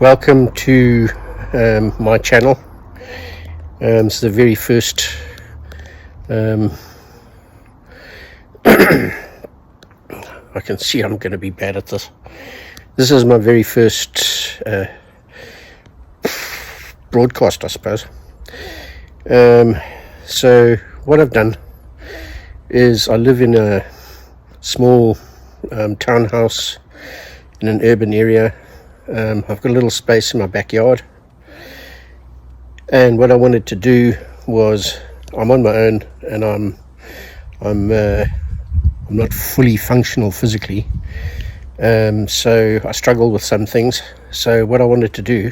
Welcome to my channel. It's the very first I can see I'm going to be bad at this. This is my very first broadcast, I suppose. So what I've done is I live in a small townhouse in an urban area. I've got a little space in my backyard, and what I wanted to do was, I'm on my own and I'm not fully functional physically, so I struggle with some things. So what I wanted to do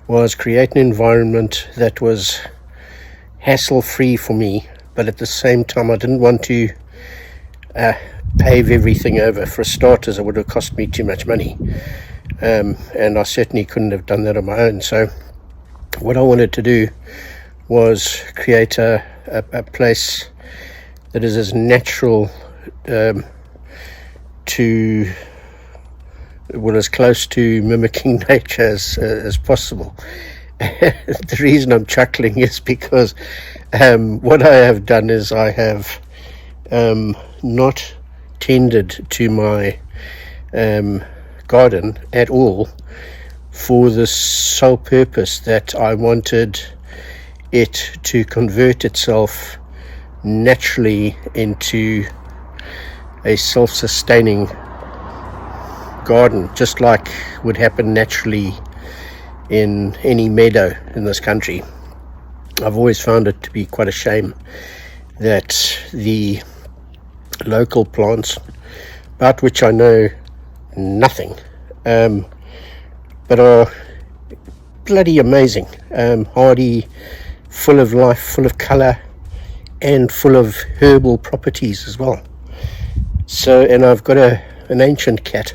was create an environment that was hassle-free for me, but at the same time I didn't want to pave everything over. For starters, it would have cost me too much money, and I certainly couldn't have done that on my own. So what I wanted to do was create a place that is as natural to, well, as close to mimicking nature as possible. The reason I'm chuckling is because what I have done is I have not tended to my garden at all, for the sole purpose that I wanted it to convert itself naturally into a self-sustaining garden, just like would happen naturally in any meadow in this country. I've always found it to be quite a shame that the local plants, about which I know nothing, but are bloody amazing, hardy, full of life, full of colour, and full of herbal properties as well. So, and I've got an ancient cat,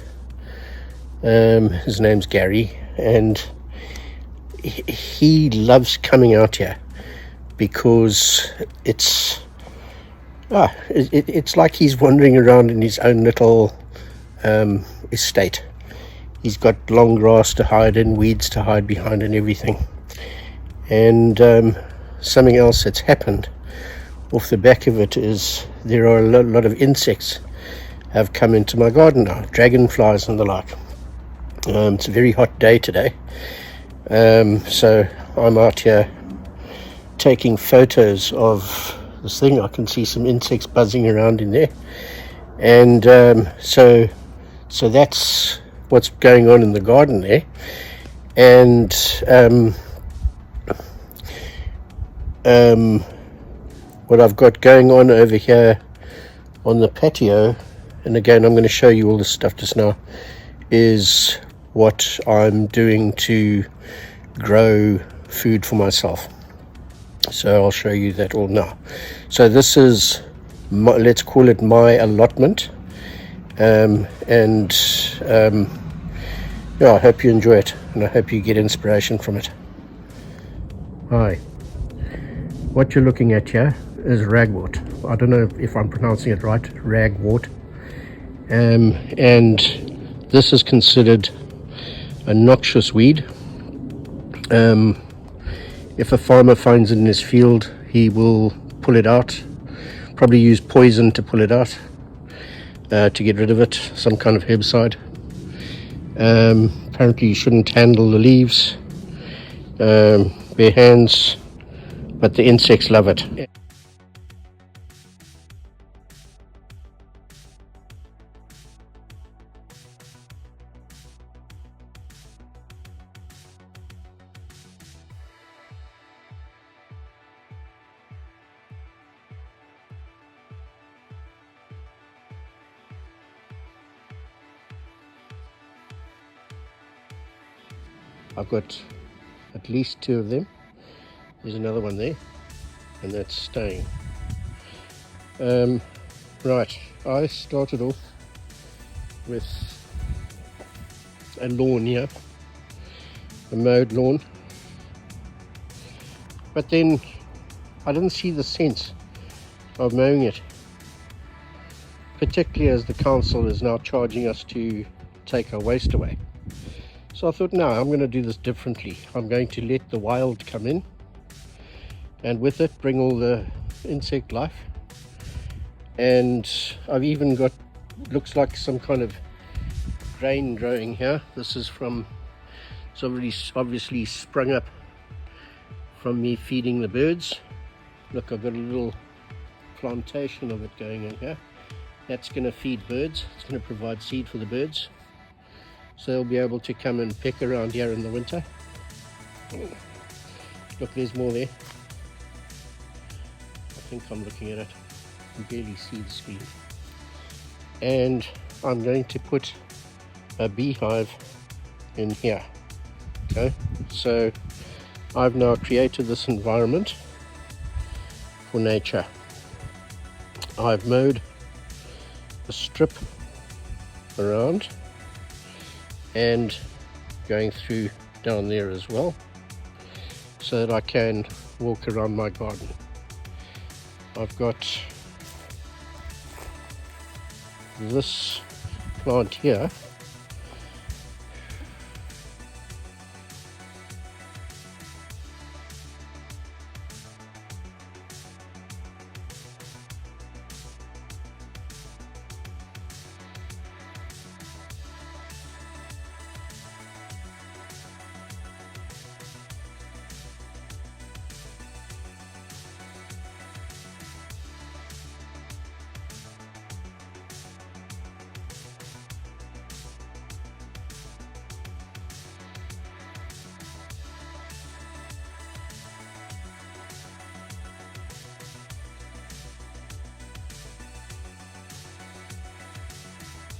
his name's Gary, and he loves coming out here because it's like he's wandering around in his own little estate. He's got long grass to hide in, weeds to hide behind, and everything. And something else that's happened off the back of it is there are a lot of insects have come into my garden now, dragonflies and the like. It's a very hot day today, so I'm out here taking photos of this thing. I can see some insects buzzing around in there, and so that's what's going on in the garden there. And what I've got going on over here on the patio, and again I'm going to show you all this stuff just now, is what I'm doing to grow food for myself. So I'll show you that all now. So this is my, let's call it my allotment, and yeah, I hope you enjoy it, and I hope you get inspiration from it. Hi, what you're looking at here is ragwort. I don't know if I'm pronouncing it right, ragwort, and this is considered a noxious weed. If a farmer finds it in his field, he will pull it out, probably use poison to pull it out, to get rid of it, some kind of herbicide. Apparently you shouldn't handle the leaves, bare hands, but the insects love it. I've got at least 2 of them. There's another one there, and that's staying. Right, I started off with a lawn here, a mowed lawn, but then I didn't see the sense of mowing it, particularly as the council is now charging us to take our waste away. So I thought, no, I'm going to do this differently. I'm going to let the wild come in, and with it bring all the insect life. And I've even got, looks like some kind of grain growing here. This is from, it's obviously sprung up from me feeding the birds. Look, I've got a little plantation of it going in here. That's going to feed birds. It's going to provide seed for the birds, so they'll be able to come and peck around here in the winter. Look, there's more there. I think I'm looking at it. You can barely see the screen. And I'm going to put a beehive in here. Okay, so I've now created this environment for nature. I've mowed a strip around and going through down there as well, so that I can walk around my garden. I've got this plant here,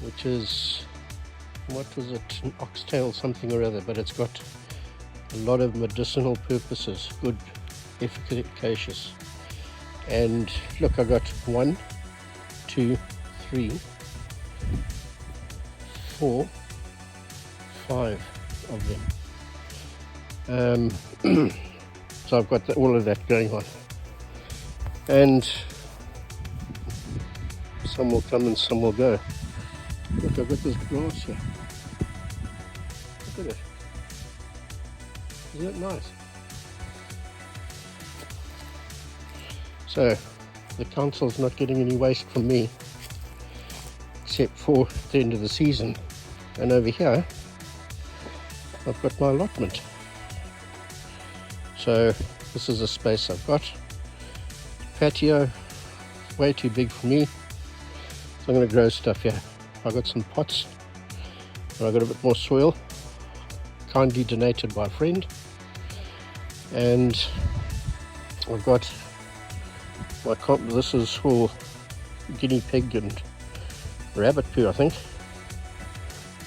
which is, what was it, an oxtail something or other, but it's got a lot of medicinal purposes, good, efficacious. And look, I got 1, 2, 3, 4, 5 of them. So I've got all of that going on, and some will come and some will go. Look, I've got this grass here. Look at it. Isn't it nice? So the council's not getting any waste from me, except for the end of the season. And over here I've got my allotment. So this is a space I've got. Patio, way too big for me, so I'm going to grow stuff here. I've got some pots, and I've got a bit more soil, kindly donated by a friend. And I've got this is for guinea pig and rabbit poo, I think.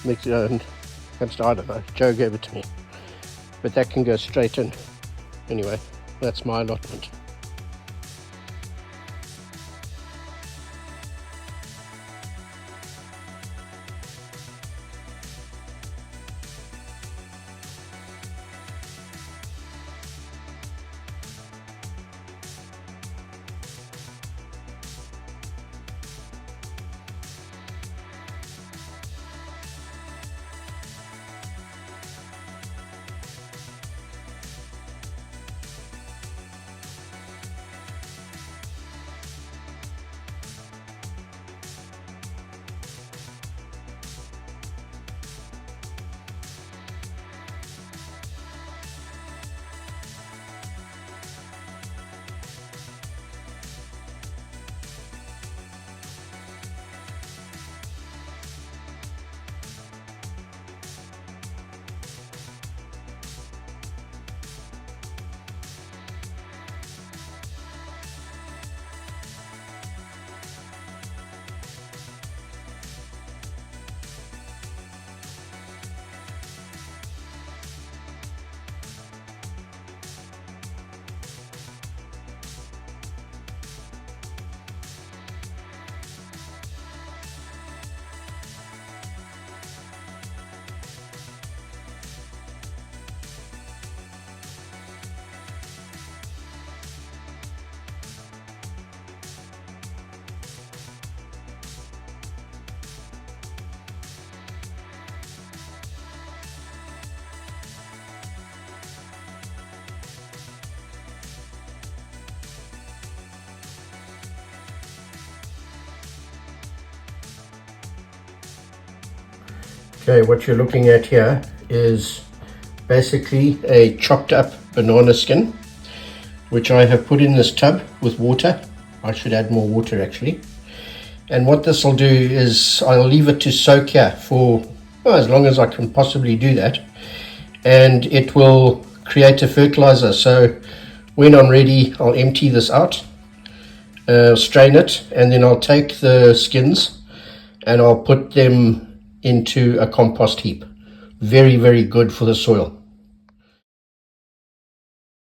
Mixed, I don't know, Joe gave it to me. But that can go straight in. Anyway, that's my allotment. Okay, what you're looking at here is basically a chopped up banana skin, which I have put in this tub with water. I should add more water actually. And what this will do is I'll leave it to soak here for, well, as long as I can possibly do that. And it will create a fertilizer. So when I'm ready, I'll empty this out, strain it, and then I'll take the skins and I'll put them into a compost heap. Very, very good for the soil.